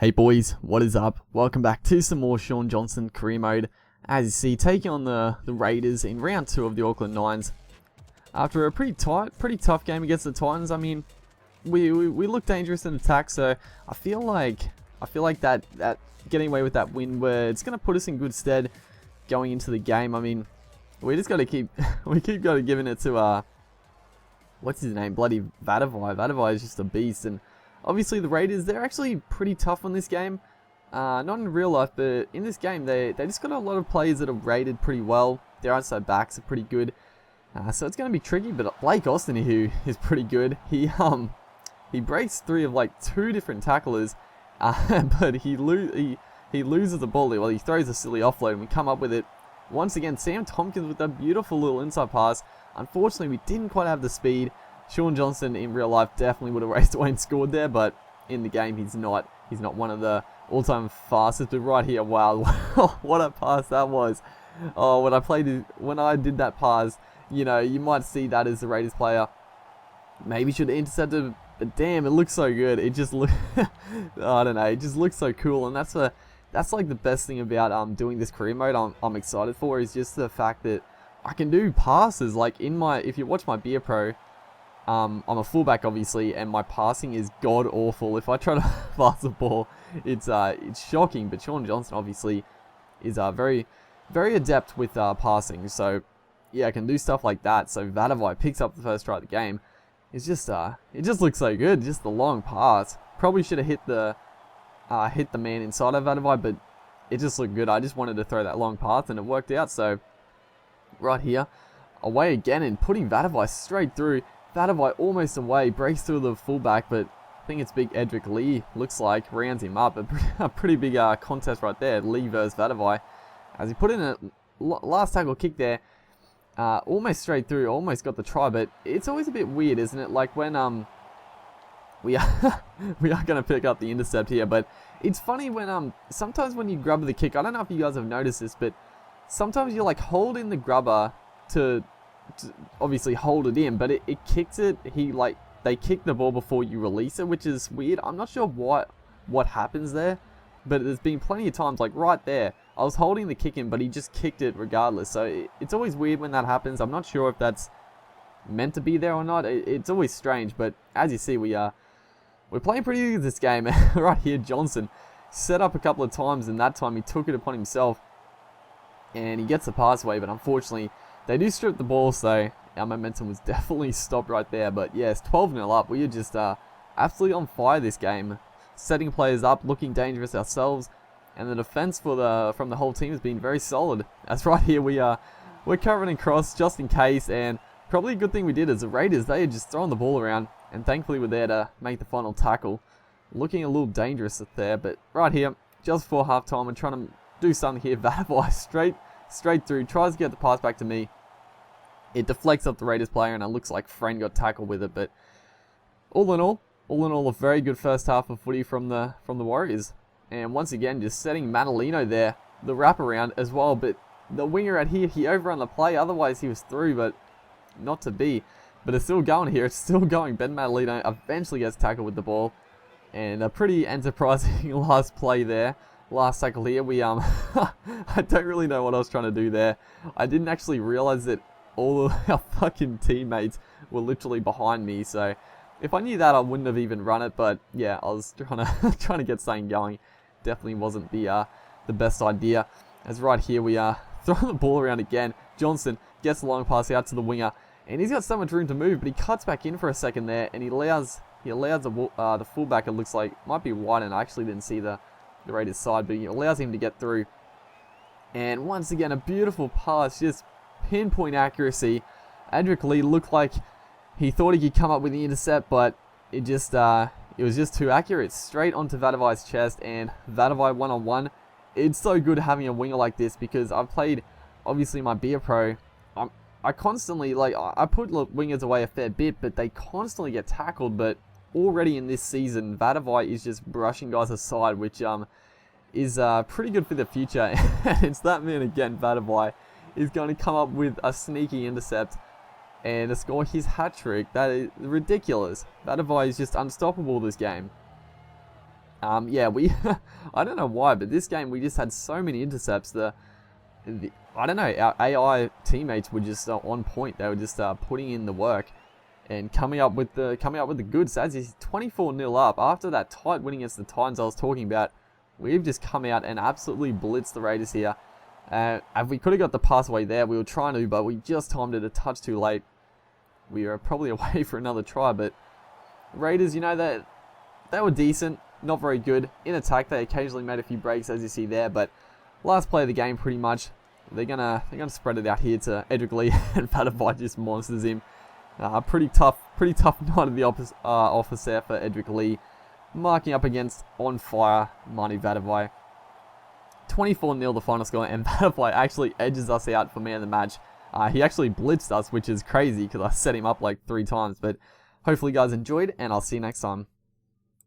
Hey boys, what is up? Welcome back to some more Shaun Johnson career mode. As you see, taking on the Raiders in round 2 of the Auckland Nines. After a pretty tough game against the Titans, I mean, we look dangerous in attack, so I feel like that getting away with that win, where it's gonna put us in good stead going into the game. I mean, we just gotta keep giving it to what's his name, bloody Vadavai. Vadavai is just a beast, and obviously the Raiders, they're actually pretty tough on this game. Not in real life, but in this game, they just got a lot of players that are rated pretty well. Their outside backs are pretty good. So it's going to be tricky, but Blake Austin, who is pretty good, he breaks 3 of like 2 different tacklers, but he loses the ball. Well, he throws a silly offload, and we come up with it. Once again, Sam Tompkins with a beautiful little inside pass. Unfortunately, we didn't quite have the speed. Shaun Johnson in real life definitely would have raced away and scored there, but in the game he's not one of the all-time fastest. But right here, wow, what a pass that was! Oh, when I did that pass, you know, you might see that as the Raiders player. Maybe should have intercepted, but damn, it looks so good. It just look, I don't know, it just looks so cool, and that's like the best thing about doing this career mode. I'm excited for is just the fact that I can do passes like if you watch my Beer Pro. I'm a fullback obviously, and my passing is god awful. If I try to pass the ball, it's shocking. But Shaun Johnson obviously is very adept with passing. So yeah, I can do stuff like that. So Vadavai picks up the first try of the game. It's just it just looks so good. Just the long pass. Probably should have hit the man inside of Vadavai, but it just looked good. I just wanted to throw that long pass, and it worked out. So right here, away again, and putting Vadavai straight through. Vadavai almost away, breaks through the fullback, but I think it's big Edric Lee, looks like, rounds him up. A pretty big contest right there, Lee versus Vadavai. As he put in a last tackle kick there, almost straight through, almost got the try, but it's always a bit weird, isn't it? Like when we are going to pick up the intercept here, but it's funny when sometimes when you grab the kick, I don't know if you guys have noticed this, but sometimes you like hold in the grubber to obviously hold it in, but it kicks it. They kick the ball before you release it, which is weird. I'm not sure what happens there, but there's been plenty of times, like right there, I was holding the kick in, but he just kicked it regardless. So it's always weird when that happens. I'm not sure if that's meant to be there or not. It's always strange, but as you see, we're playing pretty good this game. Right here, Johnson set up a couple of times, and that time he took it upon himself, and he gets the pass away, but unfortunately they do strip the ball, so our momentum was definitely stopped right there. But yes, 12-0 up. We are just absolutely on fire this game. Setting players up, looking dangerous ourselves, and the defense from the whole team has been very solid. As right here we're covering and cross just in case, and probably a good thing we did is the Raiders, they had just thrown the ball around, and thankfully we're there to make the final tackle. Looking a little dangerous there, but right here, just before halftime, I'm trying to do something here. Vadavai straight through, tries to get the pass back to me. It deflects up the Raiders player, and it looks like Friend got tackled with it. But all in all, a very good first half of footy from the Warriors. And once again, just setting Madalino there, the wraparound as well. But the winger out here, he overrun the play. Otherwise, he was through, but not to be. But it's still going here. It's still going. Ben Madalino eventually gets tackled with the ball, and a pretty enterprising last play there. Last tackle here, I don't really know what I was trying to do there. I didn't actually realize that all of our fucking teammates were literally behind me, so if I knew that, I wouldn't have even run it. But yeah, I was trying to get something going. Definitely wasn't the best idea. As right here we are throwing the ball around again. Johnson gets the long pass out to the winger, and he's got so much room to move, but he cuts back in for a second there, and he allows the fullback, it looks like, might be wide, and I actually didn't see the Raiders side, but he allows him to get through. And once again, a beautiful pass, just pinpoint accuracy. Edric Lee looked like he thought he could come up with the intercept, but it was just too accurate. Straight onto Vadavai's chest, and Vadavai one-on-one. It's so good having a winger like this, because I've played, obviously, my Beer Pro. I constantly, I put wingers away a fair bit, but they constantly get tackled. But already in this season, Vadavai is just brushing guys aside, which is pretty good for the future. And it's that man again, Vadavai, is going to come up with a sneaky intercept and to score his hat-trick. That is ridiculous. Vadavai is just unstoppable this game. Yeah, we, I don't know why, but this game we just had so many intercepts. I don't know, our AI teammates were just on point. They were just putting in the work and coming up with the goods. As he's 24-0 up after that tight win against the Titans I was talking about, we've just come out and absolutely blitzed the Raiders here. If we could have got the pass away there, we were trying to, but we just timed it a touch too late. We are probably away for another try, but the Raiders, you know, they were decent. Not very good. In attack, they occasionally made a few breaks, as you see there, but last play of the game, pretty much, they're gonna spread it out here to Edric Lee, and Vadavai just monsters him. Pretty tough night of the office there for Edric Lee, marking up against on fire Manu Vadavai. 24-0 the final score, and Vadavai actually edges us out for man of the match. He actually blitzed us, which is crazy because I set him up like 3 times, but hopefully you guys enjoyed, and I'll see you next time.